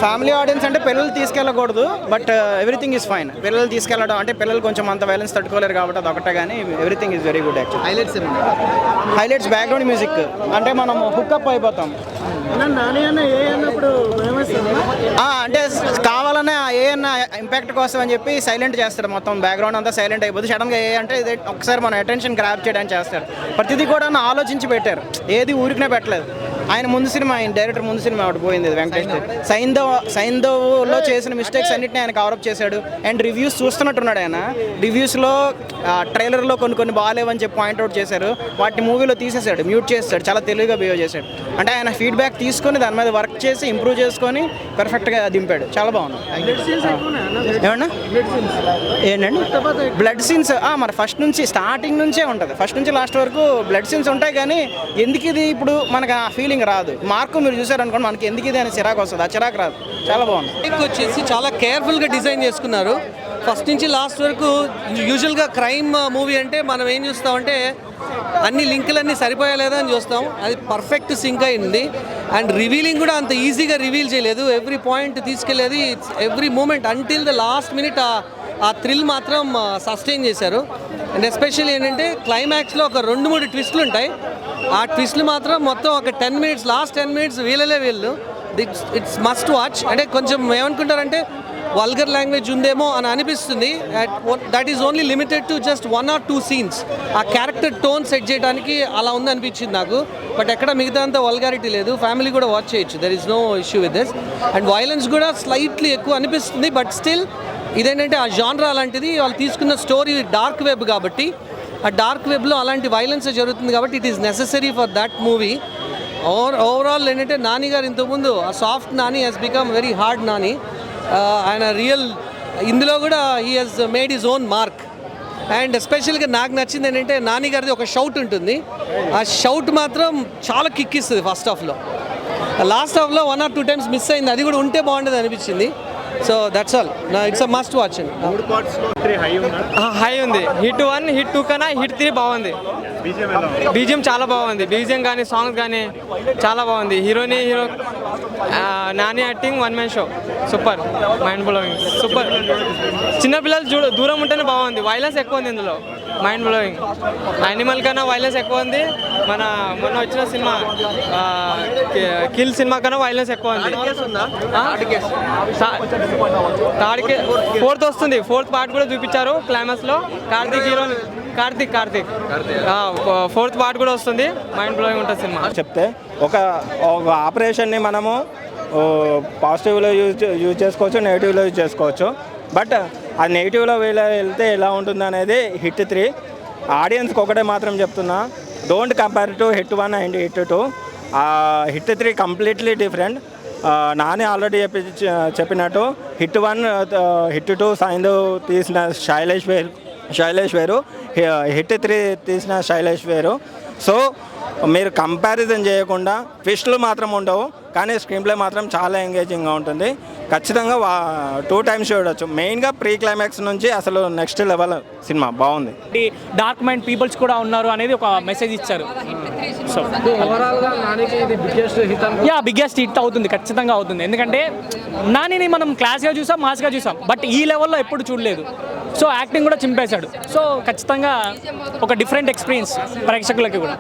Family audience అంటే పిల్లలు తీసుకెళ్ళకూడదు, but everything is fine. పిల్లలు తీసుకెళ్ళడం అంటే పిల్లలు కొంచెం అంత వైలెన్స్ తట్టుకోలేరు కాబట్టి అది ఒకటే, కానీ everything is very good actual. Highlights background music అంటే మనం హుక్అప్ అయిపోతాం. అంటే కావాలనే ఏమన్నా ఇంపాక్ట్ కోసం అని చెప్పి సైలెంట్ చేస్తాడు, మొత్తం బ్యాక్గ్రౌండ్ అంతా సైలెంట్ అయిపోతుంది. సడన్గా అంటే ఇది ఒకసారి మన అటెన్షన్ గ్రాప్ చేయడానికి చేస్తాడు. ప్రతిదీ కూడా ఆలోచించి పెట్టారు, ఏది ఊరికనే పెట్టలేదు. ఆయన ముందు సినిమా, ఆయన డైరెక్టర్ ముందు సినిమా ఒకటి పోయింది వెంకటేష్. సైంధవ్లో చేసిన మిస్టేక్స్ అన్నింటినీ ఆయన కవరప్ చేశాడు. అండ్ రివ్యూస్ చూస్తున్నట్టున్నాడు ఆయన. రివ్యూస్లో ట్రైలర్లో కొన్ని బాగాలేవని చెప్పి పాయింట్అవుట్ చేశారు, వాటిని మూవీలో తీసేశాడు, మ్యూట్ చేస్తాడు. చాలా తెలివిగా బిహేవ్ చేశాడు. అంటే ఆయన ఫీడ్బ్యాక్ తీసుకొని దాని మీద వర్క్ చేసి ఇంప్రూవ్ చేసుకొని పర్ఫెక్ట్గా దింపాడు. చాలా బాగుంది. ఏమన్నా ఏంటండి బ్లడ్ సీన్స్? మరి ఫస్ట్ నుంచి స్టార్టింగ్ నుంచే ఉంటుంది, ఫస్ట్ నుంచి లాస్ట్ వరకు బ్లడ్ సీన్స్ ఉంటాయి. కానీ ఎందుకు ఇది ఇప్పుడు మనకు ఆ ఫీలింగ్ రాదు. మార్కు మీరు చూసారనుకోండి, మనకి ఎందుకు ఇది అని చిరాకు వస్తుంది, ఆ చిరాకు రాదు. చాలా బాగుంది. వచ్చేసి చాలా కేర్ఫుల్గా డిజైన్ చేసుకున్నారు ఫస్ట్ నుంచి లాస్ట్ వరకు. యూజువల్గా క్రైమ్ మూవీ అంటే మనం ఏం చూస్తామంటే అన్ని లింకులన్నీ సరిపోయలేదా అని చూస్తాం. అది పర్ఫెక్ట్ సింక్ అయింది. అండ్ రివీలింగ్ కూడా అంత ఈజీగా రివీల్ చేయలేదు. ఎవ్రీ పాయింట్ తీసుకెళ్ళేది, every moment until the last minute ఆ థ్రిల్ మాత్రం సస్టైన్ చేశారు. అండ్ ఎస్పెషల్లీ ఏంటంటే క్లైమాక్స్లో ఒక 2-3 ట్విస్టులు ఉంటాయి. ఆ ట్విస్టులు మాత్రం మొత్తం ఒక 10 minutes, లాస్ట్ 10 minutes వీళ్ళు ఇట్స్ మస్ట్ వాచ్. అంటే కొంచెం ఏమనుకుంటారంటే వల్గర్ లాంగ్వేజ్ ఉందేమో అని అనిపిస్తుంది. That is only limited to just 1 or 2 scenes. ఆ క్యారెక్టర్ టోన్ సెట్ చేయడానికి అలా ఉంది అనిపించింది నాకు. బట్ ఎక్కడ మిగతా అంతా వల్గారిటీ లేదు. ఫ్యామిలీ కూడా వాచ్ చేయొచ్చు, there is no issue with this. And violence కూడా స్లైట్లీ ఎక్కువ అనిపిస్తుంది. బట్ స్టిల్ ఇదేంటంటే ఆ జాన్రా అలాంటిది. వాళ్ళు తీసుకున్న స్టోరీ డార్క్ వెబ్ కాబట్టి ఆ డార్క్ వెబ్లో అలాంటి వైలెన్స్ జరుగుతుంది కాబట్టి it is necessary for that movie. Overall ఏంటంటే నాని గారు ఇంతకుముందు ఆ soft Nani he's become very hard Nani. ఆయన రియల్ ఇందులో కూడా he he's made his own mark. And ఎస్పెషల్గా నాకు నచ్చింది ఏంటంటే నాని గారిది ఒక షౌట్ ఉంటుంది. ఆ షౌట్ మాత్రం చాలా కిక్ ఇస్తుంది ఫస్ట్ హాఫ్లో. లాస్ట్ హాఫ్లో 1 or 2 times మిస్ అయింది, అది కూడా ఉంటే బాగుండేది అనిపించింది. So that's all. It's a must watch అండి. హై ఉంది. హిట్ 1, హిట్ 2 కన్నా హిట్ 3 బాగుంది. బీజిఎం చాలా బాగుంది. బీజిఎం కానీ సాంగ్స్ కానీ చాలా బాగుంది. Hero Nani acting 1 man show super, mind blowing, super. చిన్నపిల్లలు దూరం ఉంటేనే బాగుంది. వైలెన్స్ ఎక్కువ ఉంది ఇందులో, మైండ్ బ్లోయింగ్. యానిమల్ కన్నా వైలెన్స్ ఎక్కువ ఉంది. మొన్న వచ్చిన సినిమా కిల్ సినిమా కన్నా వైలెన్స్ ఎక్కువ ఉంది. ఫోర్త్ వస్తుంది, 4th part కూడా చూపించారు క్లైమాక్స్ లో. కార్తీక్ 4th part కూడా వస్తుంది. మైండ్ బ్లోయింగ్ ఉంటుంది సినిమా. చెప్తే ఒక ఆపరేషన్ని మనము పాజిటివ్లో యూజ్ చేసుకోవచ్చు, నెగిటివ్లో యూజ్ చేసుకోవచ్చు. బట్ ఆ నెగిటివ్లో వెళ్తే ఎలా ఉంటుంది అనేది హిట్ 3. ఆడియన్స్కి ఒకటే మాత్రం చెప్తున్నా, don't compare to hit 1 and hit 2. Hit 3 completely different. Nani already చెప్పినట్టు హిట్ 1, హిట్ 2 సైంధవ్ తీసిన శైలేష్ వేరు, హిట్ 3 తీసిన శైలేష్ వేరు. సో మీరు కంపారిజన్ చేయకుండా, ట్విస్టులు మాత్రం ఉండవు కానీ స్క్రీన్ ప్లే మాత్రం చాలా ఎంగేజింగ్గా ఉంటుంది. ఖచ్చితంగా 2 times చూడవచ్చు. మెయిన్గా ప్రీ క్లైమాక్స్ నుంచి అసలు నెక్స్ట్ లెవెల్ సినిమా బాగుంది. డార్క్ మైండ్ పీపుల్స్ కూడా ఉన్నారు అనేది ఒక మెసేజ్ ఇచ్చారు. సో బిగ్గెస్ట్ హిట్ అవుతుంది, ఖచ్చితంగా అవుతుంది. ఎందుకంటే నానిని మనం క్లాస్గా చూసాం, మాస్గా చూసాం, బట్ ఈ లెవెల్లో ఎప్పుడు చూడలేదు. సో యాక్టింగ్ కూడా చింపేశాడు. సో ఖచ్చితంగా ఒక డిఫరెంట్ ఎక్స్పీరియన్స్ ప్రేక్షకులకి కూడా.